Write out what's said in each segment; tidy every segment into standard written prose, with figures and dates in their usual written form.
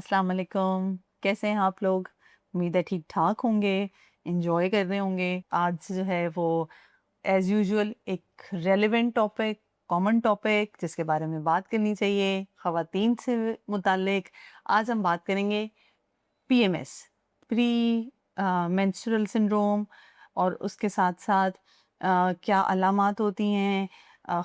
अस्सलाम वालेकुम। कैसे हैं आप लोग? उम्मीद है ठीक ठाक होंगे, एंजॉय कर रहे होंगे। आज जो है वो एज़ यूजुअल एक रेलेवेंट टॉपिक, कॉमन टॉपिक जिसके बारे में बात करनी चाहिए, ख़वातीन से मुताल्लिक। आज हम बात करेंगे पीएमएस, प्री मेंस्ट्रुअल सिंड्रोम, और उसके साथ-साथ क्या अलामात होती हैं,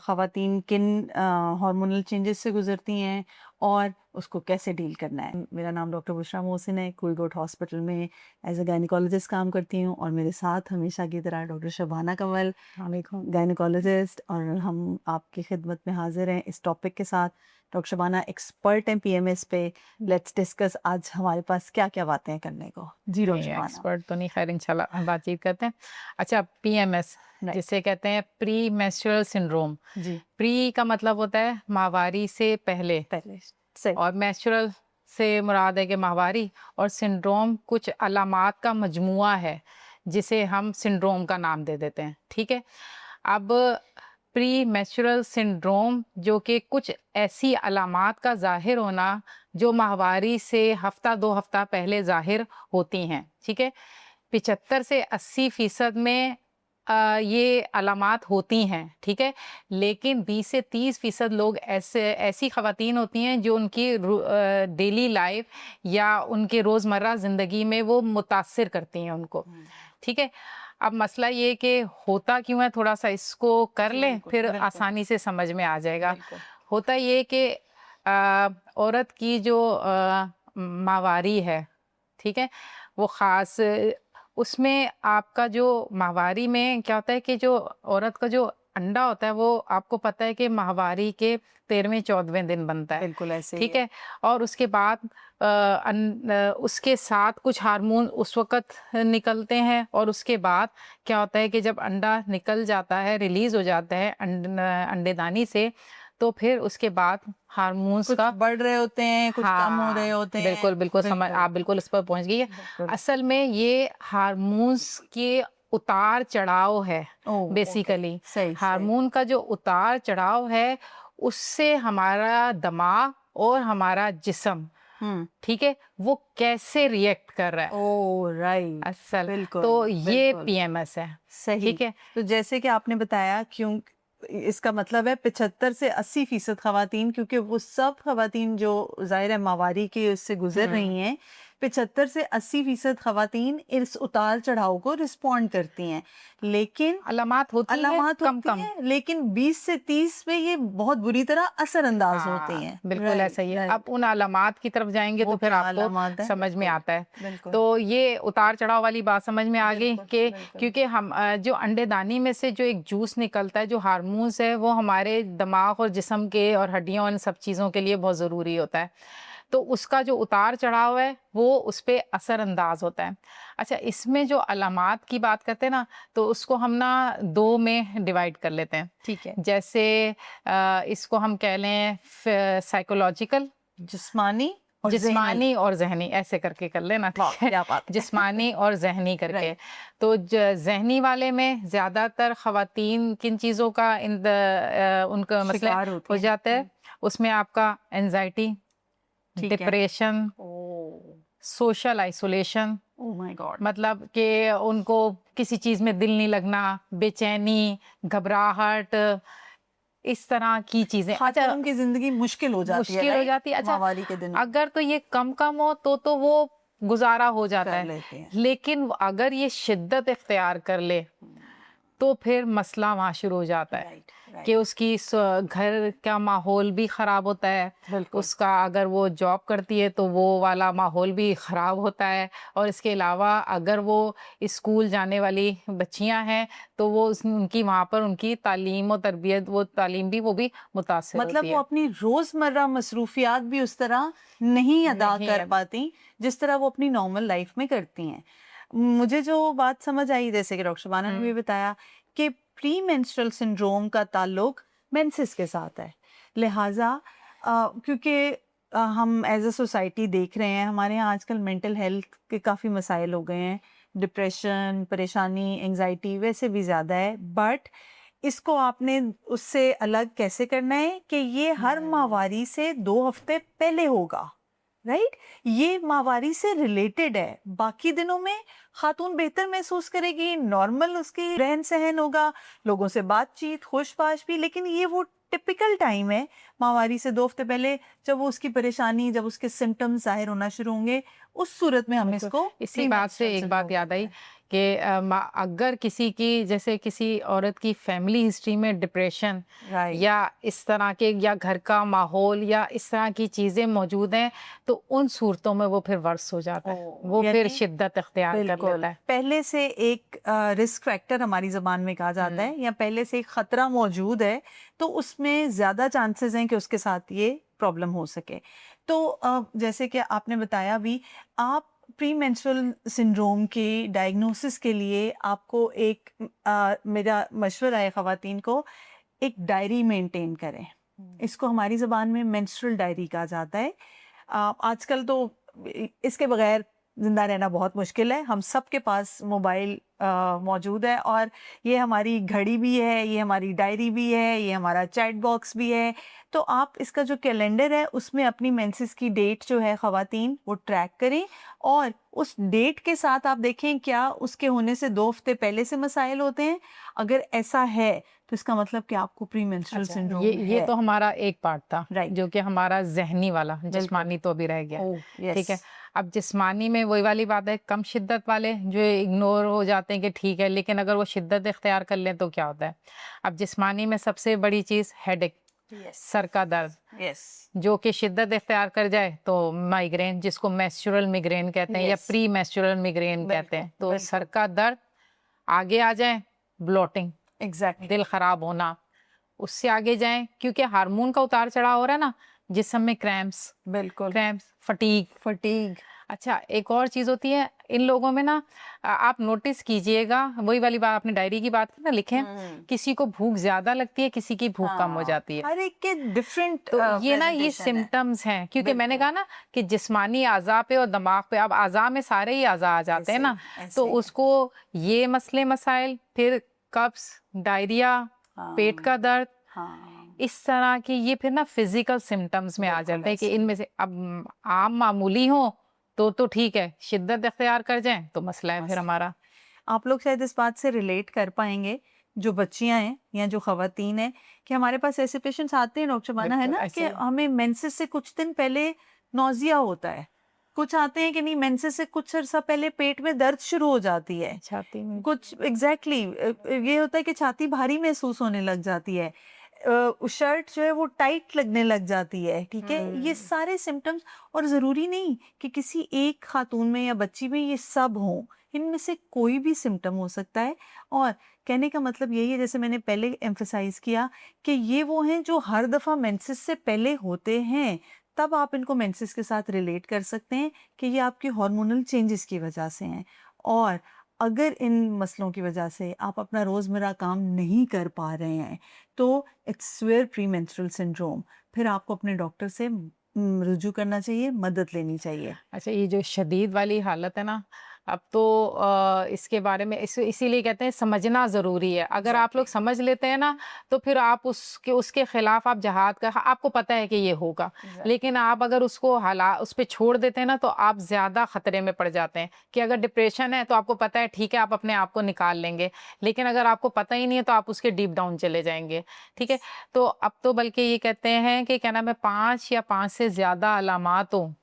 ख़वातीन किन हार्मोनल चेंजेस से गुज़रती हैं और उसको कैसे डील करना है। मेरा नाम डॉक्टर बुशरा मोहसिन है, कोई गोट हॉस्पिटल में एज अ गायनिकोलॉजिस्ट काम करती हूँ और मेरे साथ हमेशा की तरह डॉक्टर शबाना कमल, गायनिकोलॉजिस्ट, और हम आपकी खिदमत में हाजिर हैं इस टॉपिक के साथ। डॉक्टर शबाना एक्सपर्ट हैं पीएमएस पे। लेट्स डिस्कस आज हमारे पास क्या क्या बातें हैं करने को। जी डॉक्टर नहीं, शबाना। एक्सपर्ट तो नहीं, खैर इंशाल्लाह हम बातचीत करते हैं। अच्छा, पीएमएस राइट। जिसे कहते हैं प्री मेंस्ट्रुअल सिंड्रोम। जी। प्री का मतलब होता है माहवारी से पहले, पहले सही। और मेंस्ट्रुअल से मुराद है कि माहवारी, और सिंड्रोम कुछ अलामात का मजमुआ है जिसे हम सिंड्रोम का नाम दे देते हैं। ठीक है। अब प्री मेंस्ट्रुअल सिंड्रोम जो कि कुछ ऐसी अलामात का ज़ाहिर होना जो माहवारी से हफ्ता 2 हफ्ता पहले ज़ाहिर होती हैं। ठीक है। 75 से 80% में ये अलामात होती हैं। ठीक है। लेकिन 20 से 30% लोग ऐसी ख़वातीन होती हैं जो उनकी डेली लाइफ या उनके रोज़मर्रा ज़िंदगी में वो मुतासिर करती हैं उनको। ठीक है। अब मसला ये कि होता क्यों है, थोड़ा सा इसको कर लें फिर आसानी से समझ में आ जाएगा। होता ये कि औरत की जो माहवारी है, ठीक है, वो ख़ास उसमें आपका जो माहवारी में क्या होता है कि जो औरत का जो अंडा होता है वो आपको पता है कि माहवारी के 13वें 14वें दिन बनता है। बिल्कुल ऐसे ही ठीक है। और उसके बाद उसके साथ कुछ हार्मोन उस वक़्त निकलते हैं, और उसके बाद क्या होता है कि जब अंडा निकल जाता है, रिलीज़ हो जाता है अंडेदानी से, तो फिर उसके बाद हार्मोन्स कुछ का बढ़ रहे होते हैं, कुछ कम हो रहे होते हैं। बिल्कुल, बिल्कुल समझ, आप बिल्कुल इस पर पहुँच गई है। बिल्कुल। असल में ये हार्मोन्स के उतार-चढ़ाव है ओह, बेसिकली। सही सही। हार्मोन का जो उतार-चढ़ाव है, उससे हमारा दिमाग और हमारा जिस्म, हुँ। ठीक है, वो कैसे रिएक्ट कर रहा है ओह! राइट। असल, बिल्कुल, तो ये बिल्कुल। पीएमएस है। सही। ठीक है। तो जैसे कि आपने बताया, क्यों इसका मतलब है 75 से 80% ख़वातीन, क्योंकि वो सब ख़वातीन जो ज़ाहिर है माहवारी के उससे गुज़र रही हैं, 75 से 80% ख़वातीन इस उतार-चढ़ाव को रिस्पॉन्ड करती हैं। लेकिन अलामात होती है अलामात होती कम-कम। हैं, लेकिन 20 से 30 में ये बहुत बुरी तरह असरअंदाज होती हाँ, हैं। बिल्कुल राइट, ऐसा ही है। अब राइट। उन अलामात की तरफ जाएँगे वो तो फिर क्या आपको अलामत हैं? समझ में बिल्कुल, आता है। बिल्कुल। तो ये उतार-चढ़ाव वाली बात समझ में आ गई बिल्कुल, कि बिल्कुल। क्योंकि हम जो अंडेदानी में से जो एक जूस निकलता है, जो हार्मोन्स है, वो हमारे दिमाग और जिस्म के और हड्डियों, इन सब चीज़ों के लिए बहुत ज़रूरी होता है। तो उसका जो उतार-चढ़ाव है, वो उस पे असरअंदाज होता है। अच्छा, इसमें जो अलामात की बात करते हैं ना, तो उसको हम ना 2 में डिवाइड कर लेते हैं। ठीक है। जैसे इसको हम कह लें साइकोलॉजिकल, जिस्मानी और ज़हनी। जिस्मानी और ज़हनी, ऐसे करके कर लेना, वाह! ठीक है? क्या बात है। जिस्मानी और ज़हनी करके। राइट। तो ज़हनी वाले में ज़्यादातर ख़वातीन किन चीज़ों का उनका मसला शिकार होती हो हैं। जाता है, उसमें आपका एंग्ज़ायटी, ठीक है। Depression, oh! Social isolation, oh my God! मतलब कि उनको किसी चीज़ में दिल नहीं लगना, बेचैनी, घबराहट, इस तरह की चीज़ें। अच्छा, खातून की ज़िंदगी मुश्किल हो जाती है, मुश्किल हो राइट? जाती है। अच्छा, माहवारी के दिनों में अगर तो ये कम-कम हो तो वो गुज़ारा हो जाता कर है। लेते हैं। लेकिन अगर ये शिद्दत इख्तियार कर ले, तो फिर मसला वहाँ शुरू हो जाता है राइट, राइट। कि उसकी घर का माहौल भी ख़राब होता है। बिल्कुल। उसका अगर वो जॉब करती है तो वो वाला माहौल भी ख़राब होता है, और इसके अलावा अगर वो स्कूल जाने वाली बच्चियां हैं तो वो उनकी वहाँ पर उनकी तालीम और तरबियत, वो तालीम भी वो भी मुतासर मतलब होती वो है। अपनी रोज़मर्रा मसरूफियात भी उस तरह नहीं अदा नहीं कर है। पाती, जिस तरह वो अपनी नॉर्मल लाइफ़ में करती हैं। मुझे जो बात समझ आई, जैसे कि डॉक्टर शबाना ने भी बताया, कि प्री मेंस्ट्रुअल सिंड्रोम का ताल्लुक मेंसेस के साथ है। लिहाज़ा क्योंकि हम एज़ अ सोसाइटी देख रहे हैं, हमारे यहाँ आजकल मेंटल हेल्थ के काफ़ी मसाइल हो गए हैं। डिप्रेशन, परेशानी, एंग्ज़ायटी वैसे भी ज़्यादा है, बट इसको आपने उससे अलग कैसे करना है कि ये हर माहवारी से 2 हफ्ते पहले होगा, राइट, ये माहवारी से रिलेटेड है। बाकी दिनों में खातून बेहतर महसूस करेगी, नॉर्मल उसकी रहन सहन होगा, लोगों से बातचीत, खुशबाश भी, लेकिन ये वो टिपिकल टाइम है माहवारी से 2 हफ्ते पहले, जब वो उसकी परेशानी, जब उसके सिम्टम्स जाहिर होना शुरू होंगे, उस सूरत में हम बिल्कुल। इसको इसी बात से प्रीमेंस्ट्रुअल एक बात सिंड्रोम याद कहते आई हैं। कि अगर किसी की, जैसे किसी औरत की फैमिली हिस्ट्री में डिप्रेशन राइट, या इस तरह के, या घर का माहौल या इस तरह की चीज़ें मौजूद हैं, तो उन सूरतों में वो फिर वर्स हो जाता है, वो फिर यानी शिद्दत इख्तियार कर बिल्कुल लेता है। पहले से एक रिस्क फैक्टर हमारी ज़बान में कहा जाता है, या पहले से एक ख़तरा मौजूद है, तो उसमें ज़्यादा चांसेस हैं कि उसके साथ ये प्रॉब्लम हो सके। तो जैसे कि आपने बताया भी, आप प्री मेंस्ट्रुअल सिंड्रोम के डायग्नोसिस के लिए आपको एक मेरा मशवरा है ख़वातीन को, एक डायरी मेंटेन करें। इसको हमारी ज़बान में मेंस्ट्रुअल डायरी कहा जाता है। आजकल तो इसके बगैर ज़िंदा रहना बहुत मुश्किल है। हम सब के पास मोबाइल मौजूद है, और ये हमारी घड़ी भी है, ये हमारी डायरी भी है, ये हमारा चैट बॉक्स भी है। तो आप इसका जो कैलेंडर है उसमें अपनी मेंसेस की डेट जो है ख़वातीन वो ट्रैक करें, और उस डेट के साथ आप देखें क्या उसके होने से 2 हफ्ते पहले से मसाइल होते हैं। अगर ऐसा है तो इसका मतलब कि आपको प्री मेंस्ट्रुअल अच्छा, सिंड्रोम ये है। तो हमारा एक पार्ट था, राइट, जो कि हमारा ज़हनी वाला, बिल्कुल। जिस्मानी तो अभी रह गया। ओह ठीक है, यस, अब जिस्मानी में वही वाली बात है, कम शिद्दत वाले जो इग्नोर हो जाते हैं कि ठीक है, लेकिन अगर वो शिद्दत इख्तियार कर लें तो क्या होता है। अब जिस्मानी में सबसे बड़ी चीज़ हेडेक, यस, सर का दर्द, यस, जो कि शिद्दत इख्तियार कर जाए तो माइग्रेन, जिसको मेंस्ट्रुअल मिग्रेन कहते हैं या यस, प्री मेंस्ट्रुअल मिग्रेन कहते बिल्कुल, हैं। तो बिल्कुल, सर का दर्द आगे आ जाए, ब्लोटिंग, एग्जैक्टली, दिल खराब होना, उससे आगे जाएं क्योंकि हार्मोन का उतार चढ़ाव हो रहा है ना, जिस्म में क्रैम्प्स, बिल्कुल, फटीग। फटीग, अच्छा, एक और चीज़ होती है इन लोगों में ना, आप नोटिस कीजिएगा, वही वाली बात, आपने डायरी की बात की ना, लिखें, किसी को भूख ज़्यादा लगती है, किसी की भूख कम हो हाँ, जाती है। हर एक के डिफरेंट तो ये ना, ये प्रेजेंटेशन है। सिम्टम्स हैं, क्योंकि मैंने बिल्कुल, कहा ना कि जिस्मानी आज़ा पे और दिमाग पे, अब आज़ा में सारे ही आज़ा आ जाते हैं ऐसे ना, ही, तो ऐसे ही, उसको ये मसले मसाइल, फिर कब्ज़, डायरिया, पेट हाँ, का दर्द, हाँ, इस तरह की, ये फिर ना फिजिकल सिम्टम्स में आ बिल्कुल जाते हैं कि ऐसे ही। इनमें से अब आम मामूली हो तो ठीक है, शिद्दत इख्तियार कर जाएं तो मसला है फिर मसला हमारा। आप लोग शायद इस बात से रिलेट कर पाएंगे, जो बच्चियां हैं या जो खवातीन हैं, कि हमारे पास ऐसे पेशेंट्स आते हैं डॉक्टर शबाना, है बिल्कुल ना, कि ऐसे ही। हमें मेंसेस से कुछ दिन पहले नौजिया होता है। कुछ आते हैं कि नहीं, मेंसेस से कुछ अरसा पहले पेट में दर्द शुरू हो जाती है। छाती में। कुछ एग्जैक्टली ये होता है कि छाती भारी महसूस होने लग जाती है, शर्ट जो है वो टाइट लगने लग जाती है। ठीक है, ये सारे सिम्टम्स, और ज़रूरी नहीं कि किसी एक खातून में या बच्ची में ये सब हों, इनमें से कोई भी सिम्टम हो सकता है। और कहने का मतलब यही है, जैसे मैंने पहले एम्फसाइज किया, कि ये वो हैं जो हर दफ़ा मेंसेस से पहले होते हैं, तब आप इनको मेंसेस के साथ रिलेट कर सकते हैं कि ये आपके हार्मोनल चेंजेस की वजह से हैं। और अगर इन मसलों की वजह से आप अपना रोज़मर्रा काम नहीं कर पा रहे हैं, तो it's severe pre menstrual syndrome. फिर आपको अपने डॉक्टर से रुजू करना चाहिए, मदद लेनी चाहिए। अच्छा, ये जो शदीद वाली हालत है ना, अब तो इसके बारे में इसीलिए कहते हैं समझना ज़रूरी है। अगर आप लोग एग्जैक्टली, समझ लेते हैं ना, तो फिर आप उसके खिलाफ आप जहाद का, आपको पता है कि ये होगा, एग्जैक्टली, लेकिन आप अगर उसको उस पे छोड़ देते हैं ना, तो आप ज़्यादा खतरे में पड़ जाते हैं। कि अगर डिप्रेशन है तो आपको पता है ठीक है, आप अपने आप को निकाल लेंगे, लेकिन अगर आपको पता ही नहीं है तो आप उसके डीप डाउन चले जाएंगे। ठीक है, तो अब तो बल्कि ये कहते हैं कि क्या नाम है, 5 या 5 से ज़्यादा अलामात हो,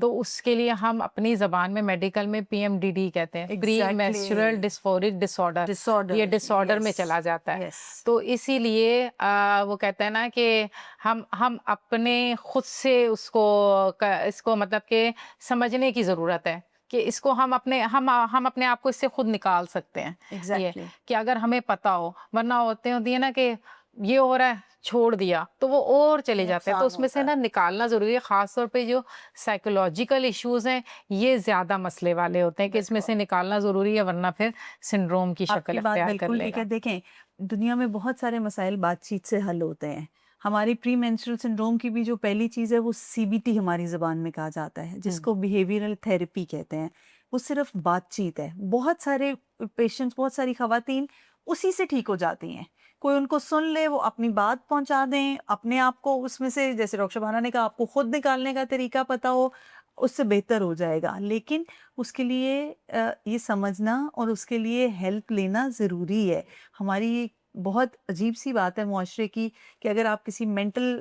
तो उसके लिए हम अपनी ज़बान में मेडिकल में पीएमडीडी कहते हैं, pre menstrual exactly, dysphoric disorder. ये डिसऑर्डर, डिसऑर्डर में यस, चला जाता है। यस, तो इसीलिए वो कहते हैं ना कि हम अपने खुद से इसको मतलब कि समझने की ज़रूरत है कि इसको हम अपने आप को इससे खुद निकाल सकते हैं। ये एग्जैक्टली, कि अगर हमें पता हो, वरना होती है ना कि ये हो रहा है, छोड़ दिया तो वो और चले जाते हैं, तो नुकसान उसमें से होता है। ना निकालना ज़रूरी है। ख़ास तौर पे जो साइकोलॉजिकल इश्यूज़ हैं, ये ज़्यादा मसले वाले होते हैं कि इसमें बिल्कुल, से निकालना ज़रूरी है, वरना फिर सिंड्रोम की शक्ल आपकी बात इख्तियार कर बिल्कुल ठीक है। लेगा। देखें, दुनिया में बहुत सारे मसाइल बातचीत से हल होते हैं। हमारी प्री मेंस्ट्रुअल सिंड्रोम की भी जो पहली चीज़ है वो सीबीटी हमारी ज़बान में कहा जाता है, हुँ। जिसको बिहेवियरल थेरेपी कहते हैं। वो सिर्फ बातचीत है। बहुत सारे पेशेंट्स, बहुत सारी खवातीन उसी से ठीक हो जाती हैं। कोई उनको सुन ले, वो अपनी बात पहुंचा दें, अपने आप को उसमें से, जैसे डॉक्टर शबाना ने कहा, आपको खुद निकालने का तरीका पता हो, उससे बेहतर हो जाएगा। लेकिन उसके लिए ये समझना और उसके लिए हेल्प लेना ज़रूरी है। हमारी एक बहुत अजीब सी बात है मुआशरे की कि अगर आप किसी मेंटल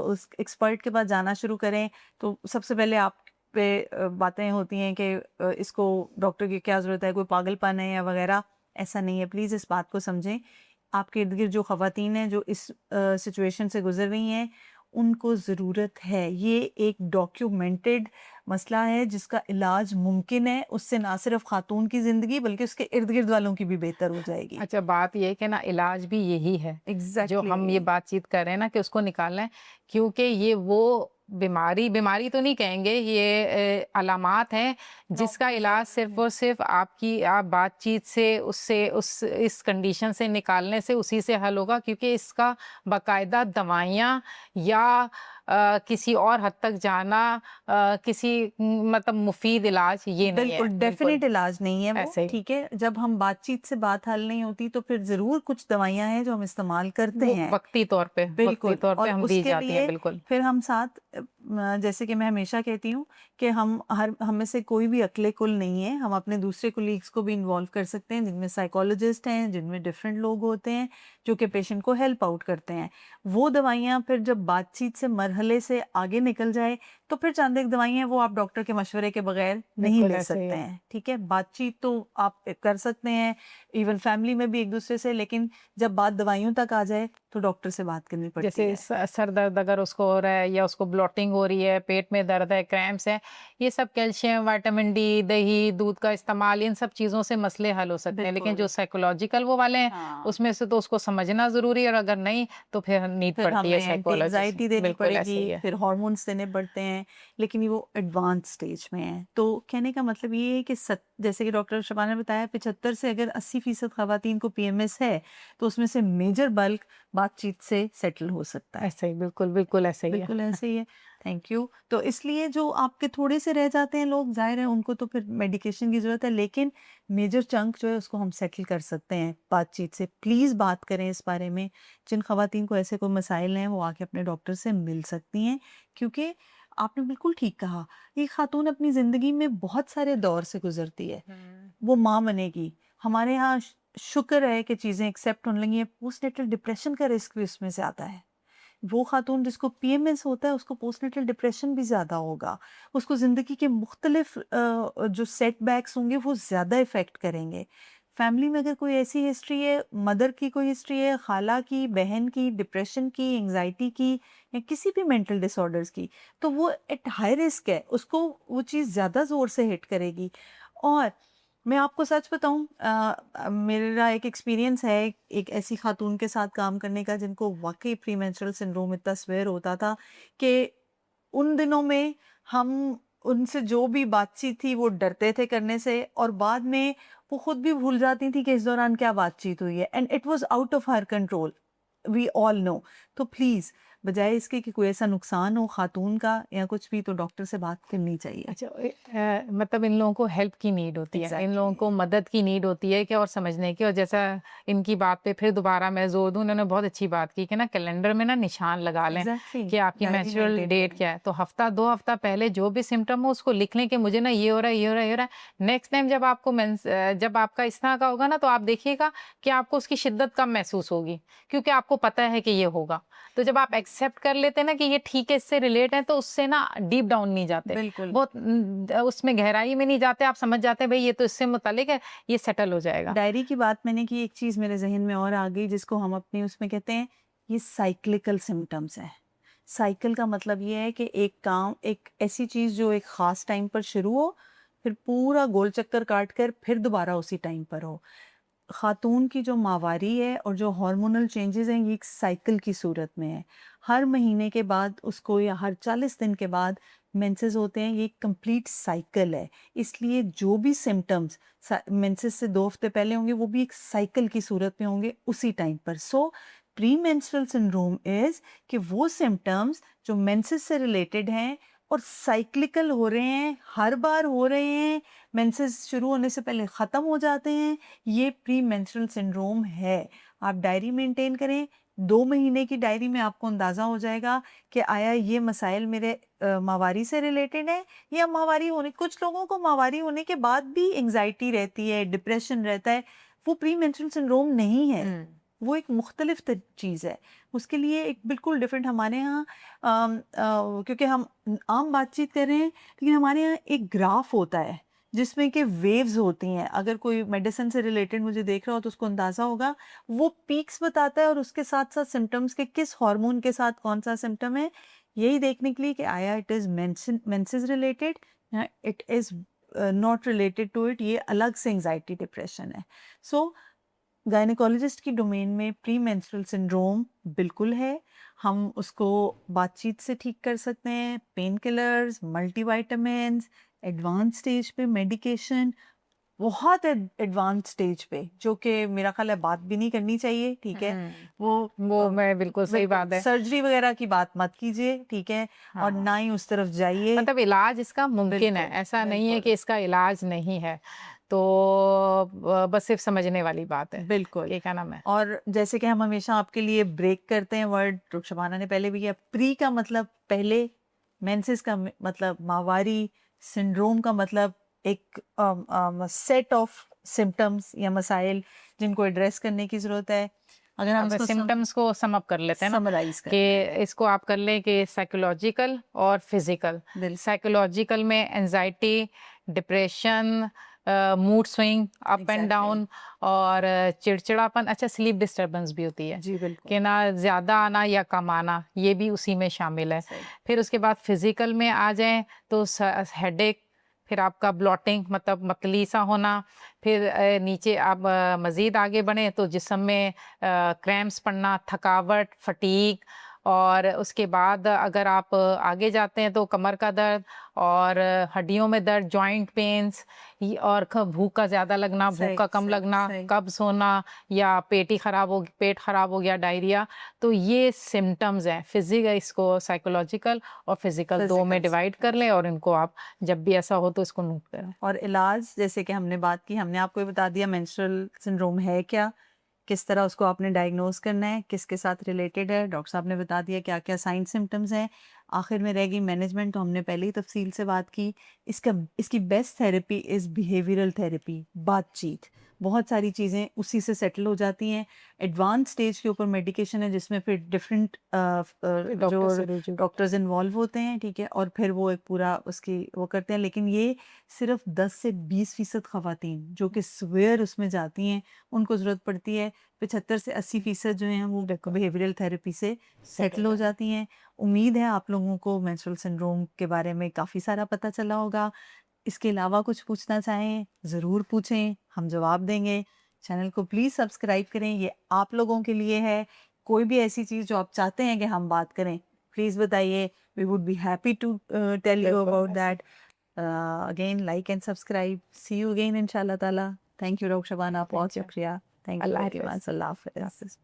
उस एक्सपर्ट के पास जाना शुरू करें तो सबसे पहले आप पे बातें होती हैं कि इसको डॉक्टर की क्या ज़रूरत है, कोई पागलपन है या वगैरह। ऐसा नहीं है, प्लीज़ इस बात को समझें। आपके इर्द-गिर्द जो ख़वातीन हैं जो इस सिचुएशन से गुज़र रही हैं, उनको ज़रूरत है। ये एक डॉक्यूमेंटेड मसला है जिसका इलाज मुमकिन है। उससे ना सिर्फ़ ख़ातून की ज़िंदगी बल्कि उसके इर्द-गिर्द वालों की भी बेहतर हो जाएगी। अच्छा, बात ये है कि ना इलाज भी यही है, जो हम ये एग्ज़ैक्टली। बातचीत कर रहे हैं ना कि उसको निकालना है, क्योंकि ये वो बीमारी तो नहीं कहेंगे, ये अलामात हैं जिसका इलाज सिर्फ़ और सिर्फ़ आप बातचीत से उससे उस इस कंडीशन से निकालने से उसी से हल होगा, क्योंकि इसका बाकायदा दवाइयाँ या किसी और हद तक जाना किसी मतलब मुफ़ीद इलाज ये नहीं है, बिल्कुल, बिल्कुल डेफ़िनिट इलाज नहीं है वो, ऐसे ही। ठीक है? जब हम बातचीत से बात हल नहीं होती तो फिर ज़रूर कुछ दवाइयाँ हैं जो हम इस्तेमाल करते वो हैं। वक़्ती बिल्कुल, तौर पे और हम दी उसके जाती हैं, लिए बिल्कुल। फिर हम साथ जैसे कि मैं हमेशा कहती हूँ कि हम में से कोई भी अकेले कुल नहीं है। हम अपने दूसरे कोलीग्स को भी इन्वॉल्व कर सकते हैं, जिनमें साइकोलॉजिस्ट हैं, जिनमें डिफरेंट लोग होते हैं, जो कि पेशेंट को हेल्प आउट करते हैं। वो दवाइयाँ फिर जब बातचीत से मरहले से आगे निकल जाए, तो फिर चंद एक दवाइयाँ वो आप डॉक्टर के मशवरे के बगैर नहीं बिल्कुल ले ऐसे ही सकते है। हैं, ठीक है? बातचीत तो आप कर सकते हैं, इवन फैमिली में भी एक-दूसरे से, लेकिन जब बात दवाइयों तक आ जाए, तो डॉक्टर से बात करनी पड़ती जैसे है। सर दर्द अगर उसको हो रहा है या उसको ब्लॉटिंग हो रही है, पेट में दर्द है, क्रैम्प्स हैं, ये सब कैल्शियम, विटामिन डी, दही, दूध का इस्तेमाल, इन सब चीज़ों से मसले हल हो सकते हैं। लेकिन बिल्कुल। जो साइकोलॉजिकल वो वाले हैं, हाँ। उसमें से तो उसको समझना ज़रूरी है, और अगर नहीं, तो फिर नीड फिर पड़ती है हमें एंटी साइकोलॉजिस्ट। एंग्जायटी देनी बिल्कुल ऐसे पड़ेगी, ही है। फिर हॉर्मोन्स देने पड़ते हैं, लेकिन ये वो एडवांस स्टेज में है। तो कहने का मतलब ये है कि जैसे कि डॉक्टर शबाना ने बताया 75 से अगर 80% खवातीन को पीएमएस है, तो उसमें से मेजर बल्क बातचीत से सेटल हो सकता है। ऐसे ही, बिल्कुल, बिल्कुल ऐसे ही है। बिल्कुल ऐसे ही है। Thank you. तो इसलिए जो आपके थोड़े से रह जाते हैं लोग, ज़ाहिर है उनको तो फिर मेडिकेशन की ज़रूरत है, लेकिन मेजर चंक जो है उसको हम सेटल कर सकते हैं बातचीत से। प्लीज़ बात करें इस बारे में। जिन ख़वातीन को ऐसे कोई मसाइल हैं वो आके अपने डॉक्टर से मिल सकती हैं, क्योंकि आपने बिल्कुल ठीक कहा, एक ख़ातून अपनी ज़िंदगी में बहुत सारे दौर से गुज़रती है। हुँ। वो माँ बनेगी। हमारे यहाँ शुक्र है कि चीज़ें एक्सेप्ट होने लगी हैं। पोस्टनेटल डिप्रेशन का रिस्क भी उसमें से आता है। वो खातून जिसको पीएमएस होता है उसको पोस्टनेटल डिप्रेशन भी ज़्यादा होगा। उसको ज़िंदगी के मुख्तलिफ जो सेटबैक्स होंगे वो ज़्यादा इफ़ेक्ट करेंगे। फैमिली में अगर कोई ऐसी हिस्ट्री है, मदर की कोई हिस्ट्री है, खाला की, बहन की, डिप्रेशन की, एंग्ज़ायटी की या किसी भी मेंटल डिसऑर्डर्स की, तो वो एट हाई रिस्क है, उसको वो चीज़ ज़्यादा ज़ोर से हिट करेगी। और मैं आपको सच बताऊँ, मेरा एक एक्सपीरियंस है एक ऐसी खातून के साथ काम करने का जिनको वाक़ई प्रीमेंस्ट्रुअल सिंड्रोम इतना सिवियर होता था कि उन दिनों में हम उनसे जो भी बातचीत थी वो डरते थे करने से, और बाद में वो खुद भी भूल जाती थी कि इस दौरान क्या बातचीत हुई है, and it was out of her control. We all know. तो प्लीज़ बजाय इसके कि कोई ऐसा नुकसान हो खातून का या कुछ भी, तो डॉक्टर से बात करनी चाहिए। अच्छा, मतलब इन लोगों को हेल्प की नीड होती है, इन लोगों को एग्ज़ैक्टली। मदद की नीड होती है कि और समझने की। और जैसा इनकी बात पे फिर दोबारा मैं जोर दूं, उन्होंने बहुत अच्छी बात की कि ना कैलेंडर में ना निशान लगा लें एग्ज़ैक्टली। कि आपकी डायरी मेंस्ट्रुअल मेंटेन डेट करें। क्या है, तो हफ्ता 2 हफ्ता पहले जो भी सिम्टम हो उसको लिख लें कि मुझे ना ये हो रहा है, ये हो रहा है, ये हो रहा है। नेक्स्ट टाइम जब आपको जब आपका इस तरह का होगा ना, तो आप देखिएगा कि आपको उसकी शिद्दत कम महसूस होगी, क्योंकि आपको पता है कि ये होगा। तो जब आप एक्सेप्ट कर लेते हैं ना कि ये ठीक है, इससे रिलेट है, तो उससे ना डीप डाउन नहीं जाते, बिल्कुल। बहुत उसमें गहराई में नहीं जाते। आप समझ जाते हैं भाई ये तो इससे मुतालिक है, ये सेटल हो जाएगा। डायरी की बात मैंने की, एक चीज़ मेरे ज़हन में और आ गई जिसको हम अपनी उसमें कहते हैं, ये साइक्लिकल सिम्पटम्स हैं। साइकिल का मतलब ये है कि एक काम, एक ऐसी चीज़ जो एक ख़ास टाइम पर शुरू हो, फिर पूरा गोल चक्कर काट कर फिर दोबारा उसी टाइम पर हो। खातून की जो माहवारी है और जो हार्मोनल चेंजेस हैं, ये एक साइकिल की सूरत में है। हर महीने के बाद उसको या हर 40 दिन के बाद मेंसेस होते हैं, ये एक कंप्लीट साइकिल है। इसलिए जो भी सिम्टम्स मेंसेस से 2 हफ्ते पहले होंगे वो भी एक साइकिल की सूरत में होंगे उसी टाइम पर। सो प्री मेंस्ट्रुअल सिंड्रोम इज़ कि वो सिम्टम्स जो मेंसेस से रिलेटेड हैं और साइक्लिकल हो रहे हैं, हर बार हो रहे हैं, मेंसेस शुरू होने से पहले ख़त्म हो जाते हैं, ये प्री मेंस्ट्रुअल सिंड्रोम है। आप डायरी मेंटेन करें, 2 महीने की डायरी में आपको अंदाज़ा हो जाएगा कि आया ये मसाइल मेरे माहवारी से रिलेटेड है, या माहवारी होने, कुछ लोगों को माहवारी होने के बाद भी एंग्जाइटी रहती है, डिप्रेशन रहता है, वो प्री मेंस्ट्रुअल सिंड्रोम नहीं है, वो एक मुख्तलिफ चीज़ है। उसके लिए एक बिल्कुल डिफरेंट हमारे यहाँ क्योंकि हम आम बातचीत कर रहे हैं, लेकिन हमारे यहाँ एक ग्राफ होता है जिसमें कि वेव्स होती हैं। अगर कोई मेडिसिन से रिलेटेड मुझे देख रहा हो तो उसको अंदाज़ा होगा, वो पीक्स बताता है और उसके साथ साथ सिम्टम्स के किस हार्मोन के साथ कौन सा सिम्टम है, यही देखने के लिए कि आया इट इज़ मेंसेस रिलेटेड या it is not related to it, ये अलग से एंग्जाइटी डिप्रेशन है। सो गायनेकोलॉजिस्ट की डोमेन में प्री मेंस्ट्रुअल सिंड्रोम बिल्कुल है, हम उसको बातचीत से ठीक कर सकते हैं, pain killers, multivitamins, advance stage पे मेडिकेशन, बहुत एडवांस स्टेज पे, जो कि मेरा ख्याल है बात भी नहीं करनी चाहिए, ठीक है। वो मैं बिल्कुल सही बात है। सर्जरी वगैरह की बात मत कीजिए, ठीक है, और हाँ। ना ही उस तरफ जाइए। मतलब इलाज इसका मुमकिन है, बिल्कुल, ऐसा नहीं है बिल्कुल। कि इसका इलाज नहीं है। तो बस सिर्फ समझने वाली बात है बिल्कुल। कि क्या नाम है। और जैसे कि हम हमेशा आपके लिए ब्रेक करते हैं वर्ड, रुखसाना ने पहले भी किया, प्री का मतलब पहले, मेंसेस का मतलब माहवारी, सिंड्रोम का मतलब एक सेट ऑफ सिम्टम्स या मसाइल जिनको एड्रेस करने की ज़रूरत है। अगर हम अब इसको सिम्टम्स को सम अप कर लेते हैं ना, समराइज कि करें। इसको आप कर लें कि साइकोलॉजिकल और फिजिकल। बिल्कुल। साइकोलॉजिकल में anxiety, depression, mood swing, up and exactly. Down, और चिड़चिड़ापन, अच्छा स्लीप डिस्टरबेंस भी होती है जी बिल्कुल। कि ना ज़्यादा आना या कम आना, ये भी उसी में शामिल है। सही। फिर उसके बाद फिजिकल में आ जाएं तो हेडेक, फिर आपका ब्लॉटिंग मतलब मतली सा होना, फिर नीचे आप मज़ीद आगे बढ़ें तो जिस्म में क्रैम्प्स पड़ना, थकावट, फटीग, और उसके बाद अगर आप आगे जाते हैं तो कमर का दर्द और हड्डियों में दर्द, जॉइंट पेन्स, और भूख का ज़्यादा लगना, भूख सही का कम सही लगना, सही। कब्ज़ होना, या पेट ख़राब हो गया, डायरिया। तो ये सिम्टम्स हैं। इसको साइकोलॉजिकल और फिजिकल 2 में फिजिकल डिवाइड कर लें, और इनको आप जब भी ऐसा हो तो इसको नोट करें। और इलाज, जैसे कि हमने बात की, हमने आपको ये बता दिया मेंस्ट्रुअल सिंड्रोम है क्या, किस तरह उसको आपने डायग्नोज करना है, किसके साथ रिलेटेड है, डॉक्टर साहब ने बता दिया क्या क्या साइन सिम्टम्स हैं। आखिर में रह गई मैनेजमेंट, तो हमने पहले ही तफसील से बात की। इसकी best therapy is behavioural therapy, बातचीत। बहुत सारी चीज़ें उसी से सेटल हो जाती हैं। एडवांस स्टेज के ऊपर मेडिकेशन है जिसमें फिर डिफरेंट डॉक्टर से जो रुजू। डॉक्टर्स इन्वॉल्व होते हैं, ठीक है, और फिर वो एक पूरा उसकी वो करते हैं। लेकिन ये सिर्फ 10 से 20% ख़वातीन जो कि स्वेयर उसमें जाती हैं, उनको ज़रूरत पड़ती है। 75 से 80% जो हैं वो बिहेवियरल थेरेपी से सेटल हो जाती हैं। उम्मीद है आप लोगों को मेंस्ट्रुअल सिंड्रोम के बारे में काफ़ी सारा पता चला होगा। इसके अलावा कुछ पूछना चाहें, ज़रूर पूछें, हम जवाब देंगे। चैनल को प्लीज़ सब्सक्राइब करें, ये आप लोगों के लिए है। कोई भी ऐसी चीज़ जो आप चाहते हैं कि हम बात करें, प्लीज़ बताइए। We would be happy to tell you about that. Again like and subscribe. See you again इंशाल्लाह ताला। थैंक यू डॉक्टर शबाना, बहुत अच्छा, शुक्रिया। थैंक यू अल्लाह वेरी हाफ़िज़। मच। अल्लाह हाफ़िज़।